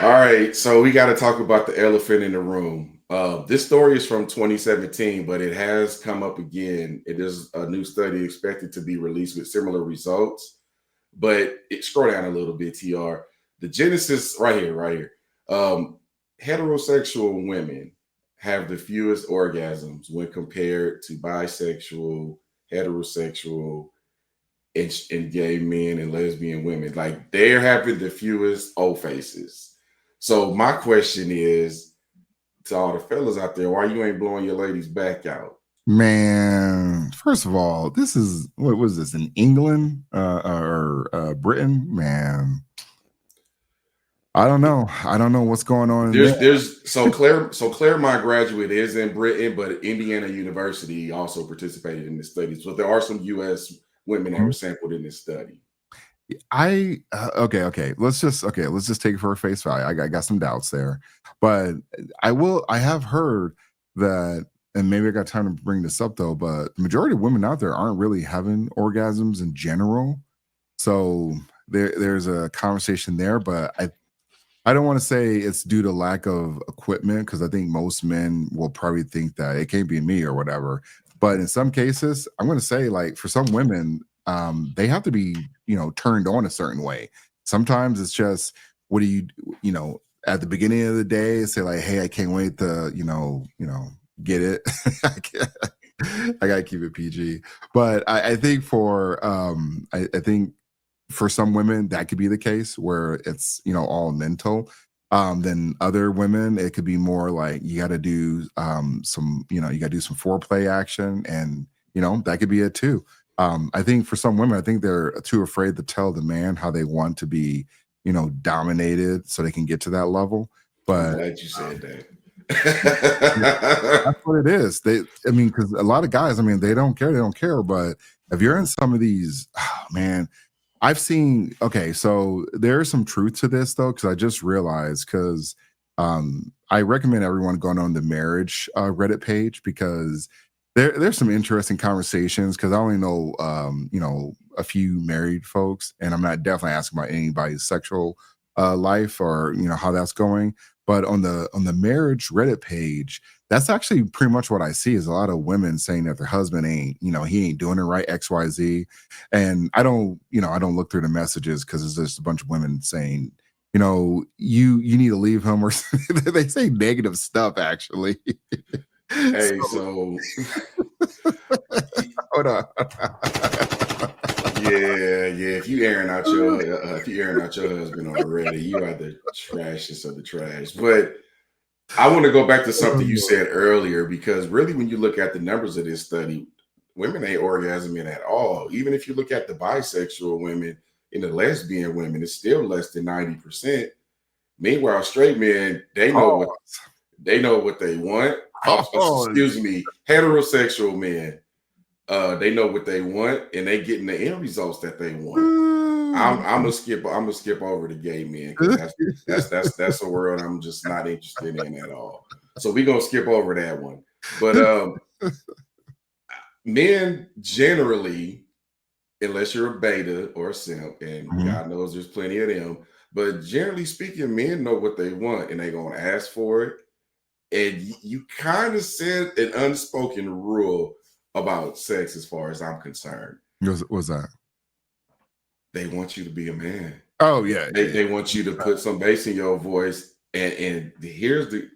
All right, so we got to talk about the elephant in the room. This story is from 2017, but it has come up again. It is a new study expected to be released with similar results. But scroll down a little bit, TR. The genesis right here. Um, Heterosexual women have the fewest orgasms when compared to bisexual, heterosexual, and gay men and lesbian women. Like they're having the fewest O faces. So my question is to all the fellas out there, why you ain't blowing your ladies back out? Man, first of all, this is what was this in England or Britain? Man, I don't know. I don't know what's going on in there. There's Claire, my graduate, is in Britain, but Indiana University also participated in this study. So there are some U.S. women that were sampled in this study. Okay. Let's just take it for a face value. I got some doubts there, but I have heard that, and maybe I got time to bring this up though. But the majority of women out there aren't really having orgasms in general. So there's a conversation there, but I don't want to say it's due to lack of equipment because I think most men will probably think that it can't be me or whatever. But in some cases, I'm going to say like for some women, they have to be turned on a certain way. Sometimes it's just what do you know at the beginning of the day say like, hey, I can't wait to get it. I gotta keep it PG. But I think for I think for some women that could be the case where it's all mental. Then other women it could be more like you got to do some you got to do some foreplay action, and that could be it too. I think for some women, I think they're too afraid to tell the man how they want to be dominated so they can get to that level. I'm But glad you said that's that. what it is. Because a lot of guys, they don't care. But if you're in some of these, oh, man, I've seen. Okay, so there's some truth to this though, because I just realized because I recommend everyone going on the marriage Reddit page because there's some interesting conversations because I only know a few married folks, and I'm not definitely asking about anybody's sexual life or how that's going. But on the marriage Reddit page, that's actually pretty much what I see is a lot of women saying that their husband ain't, he ain't doing it right, XYZ. And I don't look through the messages because it's just a bunch of women saying, you need to leave him, or they say negative stuff actually. Hey, So, so hold on. yeah. If you airing out your husband already, you are the trashiest of the trash. But I want to go back to something you said earlier because really, when you look at the numbers of this study, women ain't orgasming at all. Even if you look at the bisexual women and the lesbian women, it's still less than 90%. Meanwhile, straight men, Oh, they know what they want. oh, Excuse me, heterosexual men, they know what they want and they getting the end results that they want. I'm gonna skip over the gay men because that's a world I'm just not interested in at all. So we're gonna skip over that one. But men generally, unless you're a beta or a simp, and Mhm. God knows there's plenty of them, but generally speaking, men know what they want and they're gonna ask for it. And you kind of said an unspoken rule about sex as far as I'm concerned. What's that? They want you to be a man. Oh yeah, yeah. They want you to put some bass in your voice. And here's the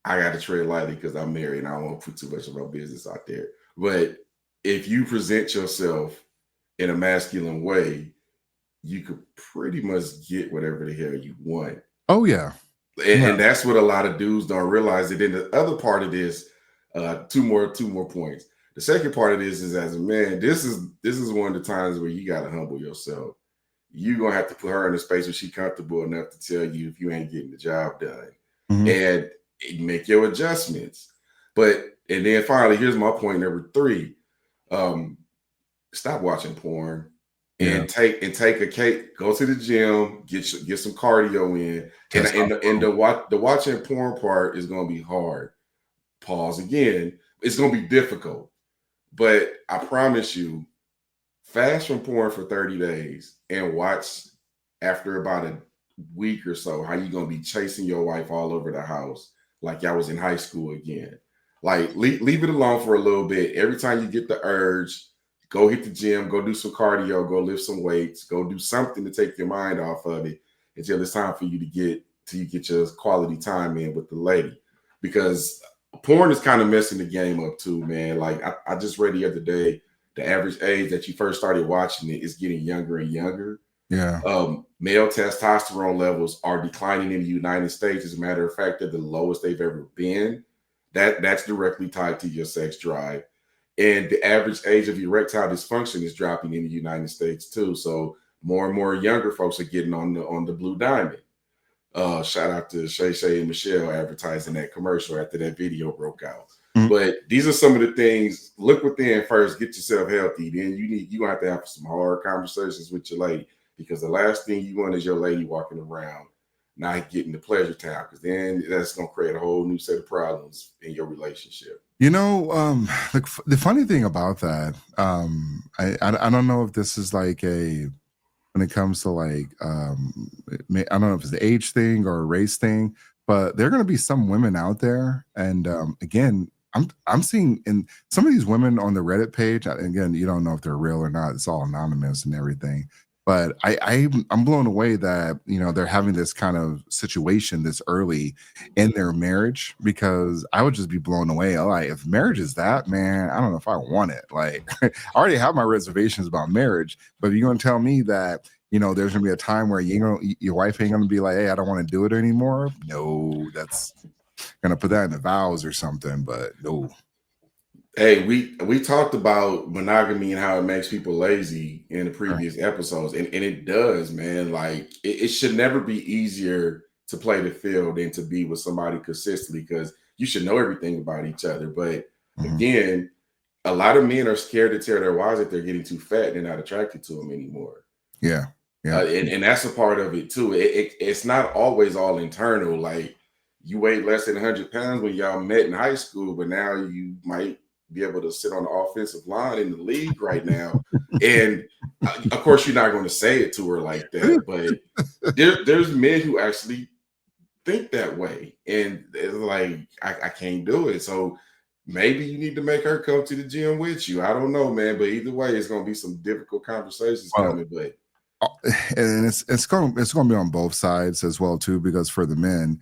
I gotta tread lightly because I'm married and I don't want to put too much of my business out there. But if you present yourself in a masculine way, you could pretty much get whatever the hell you want. Oh yeah, yeah. And that's what a lot of dudes don't realize. And then the other part of this, two more points. The second part of this is as a man, this is one of the times where you gotta humble yourself. You're gonna have to put her in a space where she's comfortable enough to tell you if you ain't getting the job done. Mhm. And make your adjustments. But and then finally, here's my point number three. Um, Stop watching porn Yeah. and take a cake. Go to the gym, get some cardio in, and Testosterone. the watching porn part is going to be hard. Pause again. It's going to be difficult, but I promise you, fast from porn for 30 days and watch after about week or so, how you gonna be chasing your wife all over the house like y'all was in high school again? Like leave it alone for a little bit. Every time you get the urge, go hit the gym, go do some cardio, go lift some weights, go do something to take your mind off of it until it's time for you to get till you get your quality time in with the lady. Because porn is kind of messing the game up too, man. Like I just read the other day, the average age that you first started watching it is getting younger and younger. Yeah. Male testosterone levels are declining in the United States. As a matter of fact, they're the lowest they've ever been. That's directly tied to your sex drive. And the average age of erectile dysfunction is dropping in the United States too. So more and more younger folks are getting on the blue diamond. Shout out to Shay Shay and Michelle advertising that commercial after that video broke out. Mm. But these are some of the things. Look within first, get yourself healthy. Then you gonna have to have some hard conversations with your lady, because the last thing you want is your lady walking around not getting the pleasure time, because then that's gonna create a whole new set of problems in your relationship. You know, the funny thing about that, I don't know if this is like a when it comes to like I don't know if it's the age thing or a race thing, but there are going to be some women out there, and again, I'm seeing in some of these women on the Reddit page. Again, you don't know if they're real or not; it's all anonymous and everything. But I'm blown away that they're having this kind of situation this early in their marriage, because I would just be blown away. Like, if marriage is that, man, I don't know if I want it. Like, I already have my reservations about marriage, but if you're going to tell me that there's gonna be a time where your wife ain't gonna be like, hey, I don't want to do it anymore. No, that's gonna put that in the vows or something, but no. Hey, we talked about monogamy and how it makes people lazy in the Right. previous episodes, and it does, man. Like it should never be easier to play the field than to be with somebody consistently, because you should know everything about each other. But Mhm. again, a lot of men are scared to tell their wives that they're getting too fat and they're not attracted to them anymore. Yeah. Yeah. And that's a part of it too. It's not always all internal. Like you weighed less than 100 pounds when y'all met in high school, but now you might be able to sit on the offensive line in the league right now. And of course, you're not going to say it to her like that, but there's men who actually think that way, and it's like I can't do it. So maybe you need to make her come to the gym with you. I don't know, man, but either way, it's going to be some difficult conversations Well, coming. But uh, and it's going to be on both sides as well too, because for the men,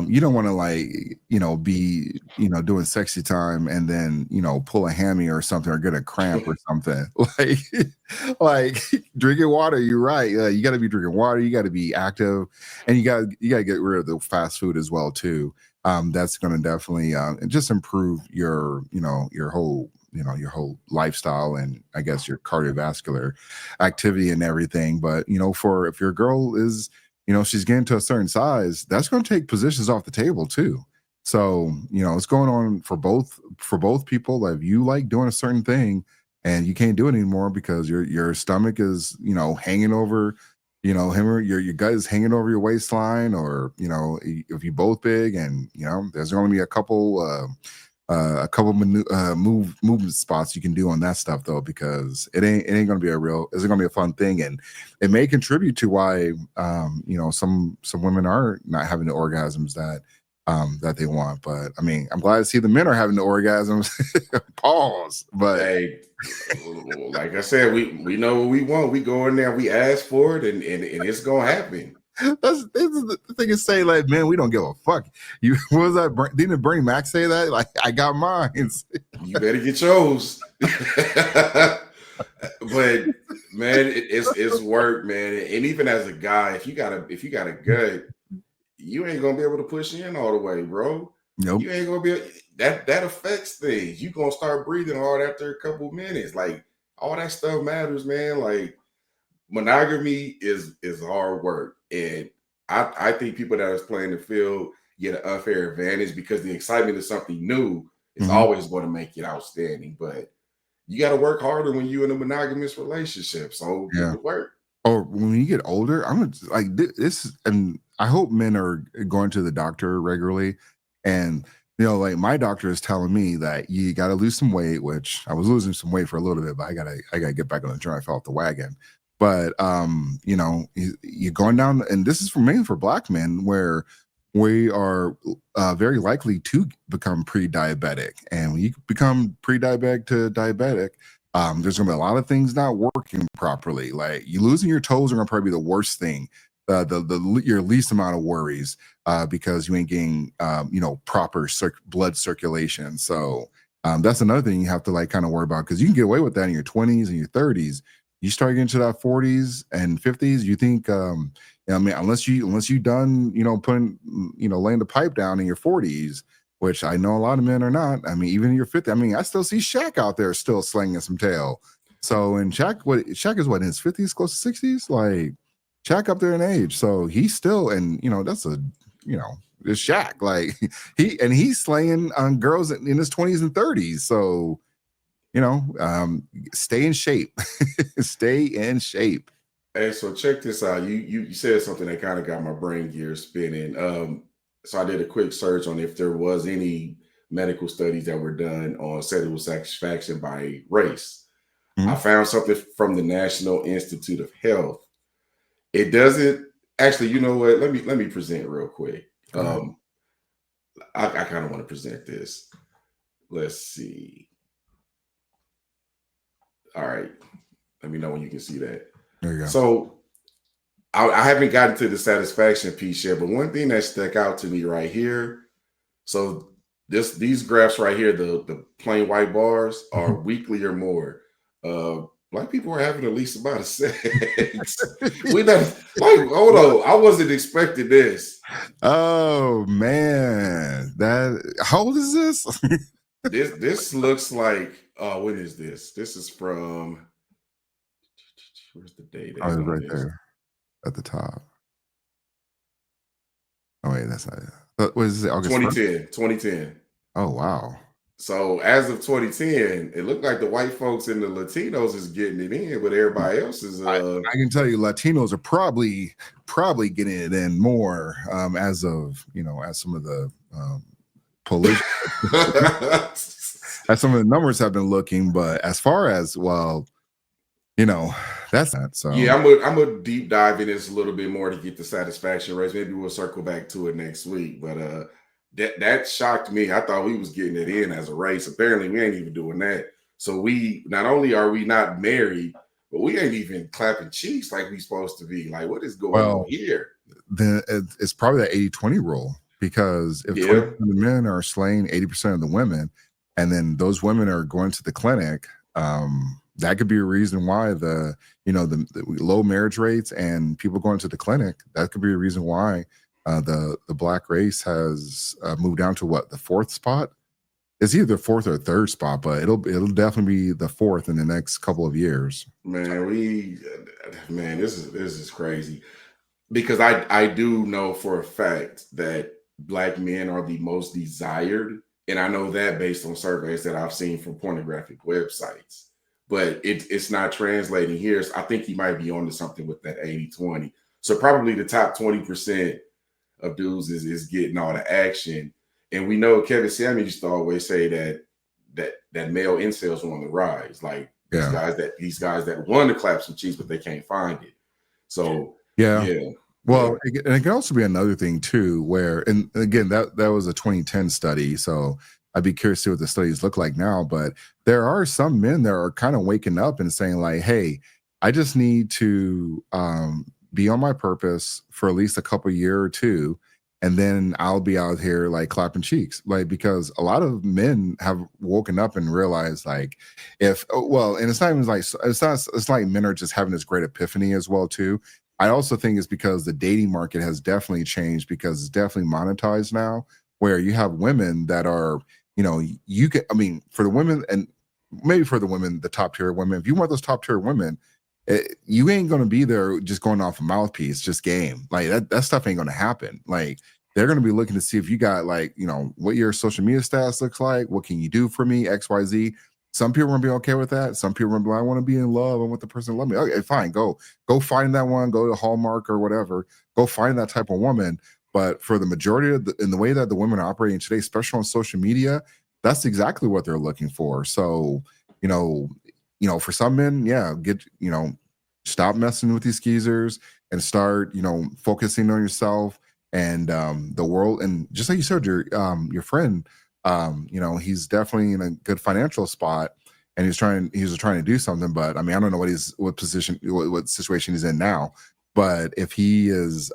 you don't want to like be doing sexy time and then pull a hammy or something or get a cramp or something like like drinking water. You're right. You got to be drinking water. You got to be active, and you got to get rid of the fast food as well too. That's going to definitely just improve your whole lifestyle, and I guess your cardiovascular activity and everything. But for if your girl is she's getting to a certain size, that's going to take positions off the table too. So it's going on for both people. Like, if you like doing a certain thing and you can't do it anymore because your stomach is hanging over him, or your gut is hanging over your waistline, or if you both big, and there's going to be a couple movement spots you can do on that stuff, though, because it ain't gonna be it's gonna be a fun thing, and it may contribute to why some women are not having the orgasms that they want. But I mean, I'm glad to see the men are having the orgasms. Pause. But hey, like I said, we know what we want. We go in there, we ask for it, and it's gonna happen. this is the thing is saying, like, man, we don't give a fuck. You what was that? Didn't Bernie Mac say that? Like, I got mine. You better get yours. But man, it's work, man. And even as a guy, if you got a gut, you ain't gonna be able to push in all the way, bro. Nope. You ain't gonna be that affects things. You gonna start breathing hard after a couple minutes. Like all that stuff matters, man. Like monogamy is hard work, and I think people that is playing the field get an unfair advantage because the excitement of something new is Mhm. always going to make it outstanding. But you got to work harder when you're in a monogamous relationship. So get Yeah. to work. Or when you get older, I'm gonna like this, and I hope men are going to the doctor regularly. And like, my doctor is telling me that you got to lose some weight, which I was losing some weight for a little bit, but I gotta get back on the journey. I fell off the wagon. But you're going down, and this is for mainly for Black men, where we are very likely to become pre-diabetic. And when you become pre-diabetic to diabetic, there's gonna be a lot of things not working properly. Like you losing your toes are gonna probably be the worst thing. Your least amount of worries because you ain't getting proper blood circulation. So that's another thing you have to like kind of worry about, because you can get away with that in your 20s and your 30s. You start getting to that 40s and 50s, you think I mean, unless you done, putting, laying the pipe down in your 40s, which I know a lot of men are not. I mean, even in your 50s, I mean, I still see Shaq out there still slinging some tail. So, and Shaq is what, in his 50s, close to 60s, like Shaq up there in age. So he's still, and that's it's Shaq. Like he's slaying on girls in his 20s and 30s. So, stay in shape. Stay in shape. Hey, so check this out. You said something that kind of got my brain gears spinning. So I did a quick search on if there was any medical studies that were done on sexual satisfaction by race. I Mhm. found something from the National Institute of Health. It doesn't actually. You know what? Let me present real quick. Go ahead. I kind of want to present this. Let's see. All right. Let me know when you can see that. There you go. So I haven't gotten to the satisfaction piece yet, but one thing that stuck out to me right here. So these graphs right here, the plain white bars are weekly or more. Black people are having the least amount of sex. We not like hold on. I wasn't expecting this. Oh man, how old is this? This looks like when is this? This is from where's the date Oh, at it's on right this? there at the top. Oh wait, that's not it. What is it? August 1st? 2010, 2010. Oh wow. So as of 2010, it looked like the white folks and the Latinos is getting it in, but everybody else is I can tell you Latinos are probably getting it in more as of as some of the political as some of the numbers have been looking, but as far as that's that. So Yeah, I'm a deep dive in this a little bit more to get the satisfaction rates. Maybe we'll circle back to it next week. But that shocked me. I thought we was getting it in as a race. Apparently, we ain't even doing that. So we not only are we not married, but we ain't even clapping cheeks like we supposed to be. Like, what is going on well, here? then it's probably that 80-20 rule, because if 20% Yeah. of the men are slaying 80% of the women, and then those women are going to the clinic, that could be a reason why the low marriage rates and people going to the clinic, that could be a reason why the Black race has moved down to what, the fourth spot. It's either fourth or third spot, but it'll definitely be the fourth in the next couple of years. Man, this is crazy. Because I do know for a fact that black men are the most desired, and I know that based on surveys that I've seen from pornographic websites. But it's not translating here. So I think he might be onto something with that 80-20. So probably the top 20% of dudes is getting all the action. And we know Kevin Samuels used to always say that male incels are on the rise. Like Yeah. these guys that want to clap some cheeks, but they can't find it. So Yeah. yeah. Well, and it can also be another thing too, where, and again, that was a 2010 study, so I'd be curious to see what the studies look like now. But there are some men that are kind of waking up and saying like, "Hey, I just need to be on my purpose for at least a couple year or two, and then I'll be out here like clapping cheeks." Like, because a lot of men have woken up and realized like, and it's not even like it's like men are just having this great epiphany as well too. I also think it's because the dating market has definitely changed, because it's definitely monetized now, where you have women that are, you can, I mean, for the women, and maybe for the women, the top tier women, if you want those top tier women, you ain't going to be there just going off a mouthpiece, just game. Like that stuff ain't going to happen. Like they're going to be looking to see if you got like, what your social media status looks like. What can you do for me? X, Y, Z. Some people are gonna be okay with that. Some people are gonna be like, I want to be in love. I want the person to love me. Okay, fine. Go find that one. Go to Hallmark or whatever. Go find that type of woman. But for the majority of in the way that the women are operating today, especially on social media, that's exactly what they're looking for. So, for some men, yeah, stop messing with these skeezers and start, focusing on yourself and the world. And just like you said, your friend, he's definitely in a good financial spot, and he was trying to do something. But I mean, I don't know what position, what situation he's in now. But if he is,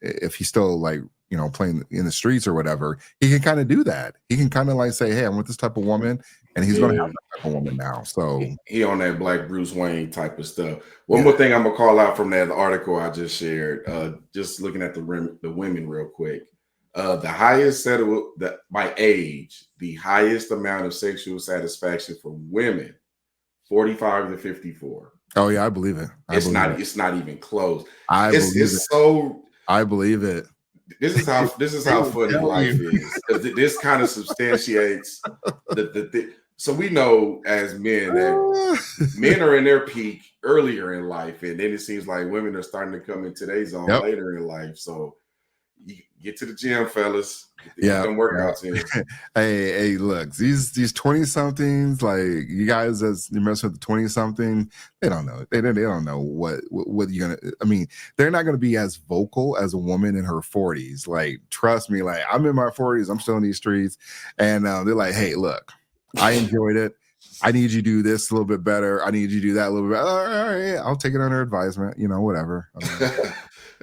if he's still like, playing in the streets or whatever, he can kind of do that. He can kind of like say, "Hey, I want this type of woman," and he's going to have Yeah. that type of woman now. So He on that Black Bruce Wayne type of stuff. One yeah. more thing I'm gonna call out from that article I just shared. Just looking at the women real quick. The highest set of by age, the highest amount of sexual satisfaction for women, 45 to 54. Oh yeah, I believe it. I It's believe it. not. It's not even close. I believe it. It's so. I believe it. This is They how will funny tell life you. is, because this kind of substantiates the. So we know as men that men are in their peak earlier in life, and then it seems like women are starting to come into their zone Yep. later in life. So you get to the gym, fellas. Get Yeah. them workouts in. Hey, look, these 20 somethings, like you guys as you mess with the 20 something, they don't know. They don't know what you're gonna. I mean, they're not gonna be as vocal as a woman in her 40s. Like, trust me, like I'm in my 40s, I'm still in these streets, and they're like, hey, look, I enjoyed it. I need you to do this a little bit better. I need you to do that a little bit better. All right, I'll take it under advisement. Whatever.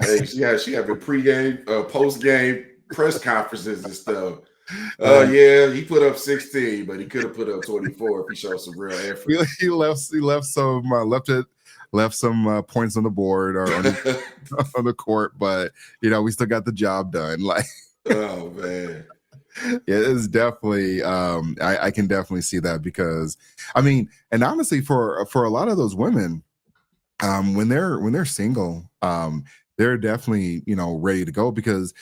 Hey, she having pre-game, post-game press conferences and stuff. Uh, Yeah, he put up 16, but he could have put up 24 if he showed some real effort. he left some left some points on the board or on the, on the court, but we still got the job done. Like, Oh man. yeah, it's definitely I can definitely see that, because I mean, and honestly, for a lot of those women, when they're single, they're definitely ready to go, because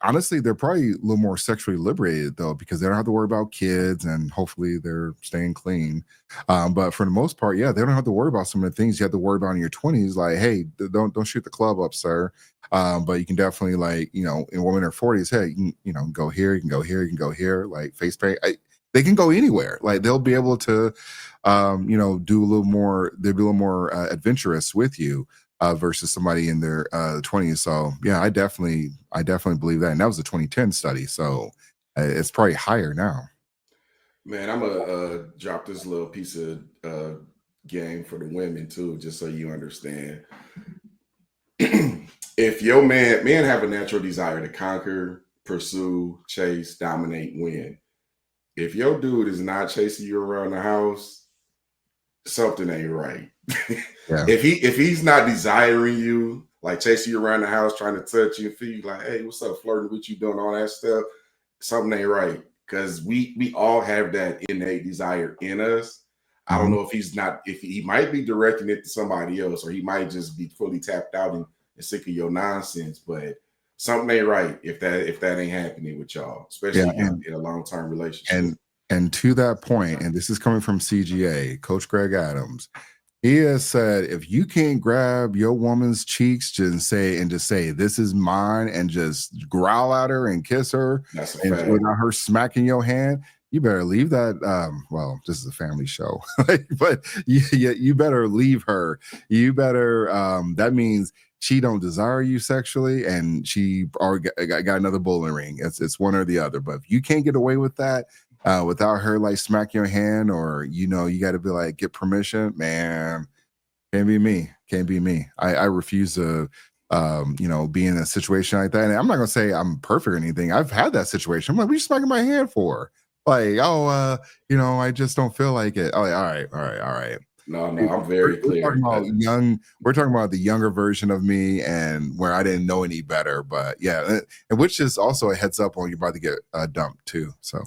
honestly, they're probably a little more sexually liberated though, because they don't have to worry about kids, and hopefully they're staying clean. But for the most part, yeah, they don't have to worry about some of the things you have to worry about in your 20s, like, hey, don't shoot the club up, sir. But you can definitely, like, in women in their 40s, hey, you can go here, you can go here, you can go here, like face paint. They can go anywhere. Like, they'll be able to do a little more, they'll be a little more adventurous with you, versus somebody in their 20s. So yeah, I definitely believe that. And that was a 2010 study. So it's probably higher now. Man, I'm gonna drop this little piece of game for the women too, just so you understand. If your men have a natural desire to conquer, pursue, chase, dominate, win. If your dude is not chasing you around the house, something ain't right. Yeah. if he's not desiring you, like chasing you around the house, trying to touch you and feel you, like, hey, what's up, flirting with you, doing all that stuff, something ain't right. Because we all have that innate desire in us. I don't Mhm. know if he might be directing it to somebody else, or he might just be fully tapped out and sick of your nonsense. But something ain't right if that ain't happening with y'all, Yeah. especially in a long-term relationship. And and to that point, and this is coming from CGA, Coach Greg Adams. He has said, if you can't grab your woman's cheeks just say this is mine, and just growl at her and kiss her, That's a and fact. without her smacking your hand, you better leave that. Well, this is a family show, but you better leave her. You better. That means she don't desire you sexually, and she already got another bowling ring. It's one or the other. But if you can't get away with that, without her like smacking your hand, or you got to be like, get permission, man. Can't be me. Can't be me. I refuse to be in a situation like that. And I'm not gonna say I'm perfect or anything. I've had that situation. I'm like, what are you smacking my hand for? Like, oh, I just don't feel like it. Oh, all right, all right, all right. No, no, We're, I'm very we're talking clear. about we're talking about the younger version of me, and where I didn't know any better. But yeah, and which is also a heads up when you're about to get dumped too. So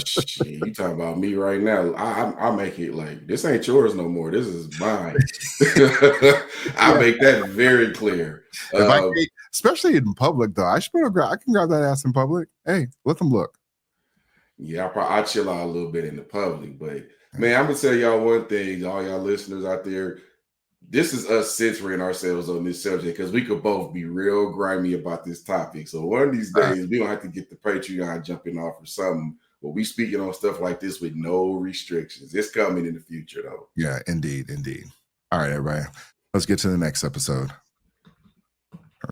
Shit, you talking about me right now? I make it like this ain't yours no more. This is mine. I yeah, make that very clear. if I can't, especially in public though, I can grab that ass in public. Hey, let them look. Yeah, I chill out a little bit in the public, but Yeah. man, I'm gonna tell y'all one thing, all y'all listeners out there. This is us censoring ourselves on this subject, because we could both be real grimy about this topic. So one of these days, we don't have to get the Patreon jumping off or something. But we speaking on stuff like this with no restrictions. It's coming in the future, though. Yeah, indeed, indeed. All right, everybody. Let's get to the next episode.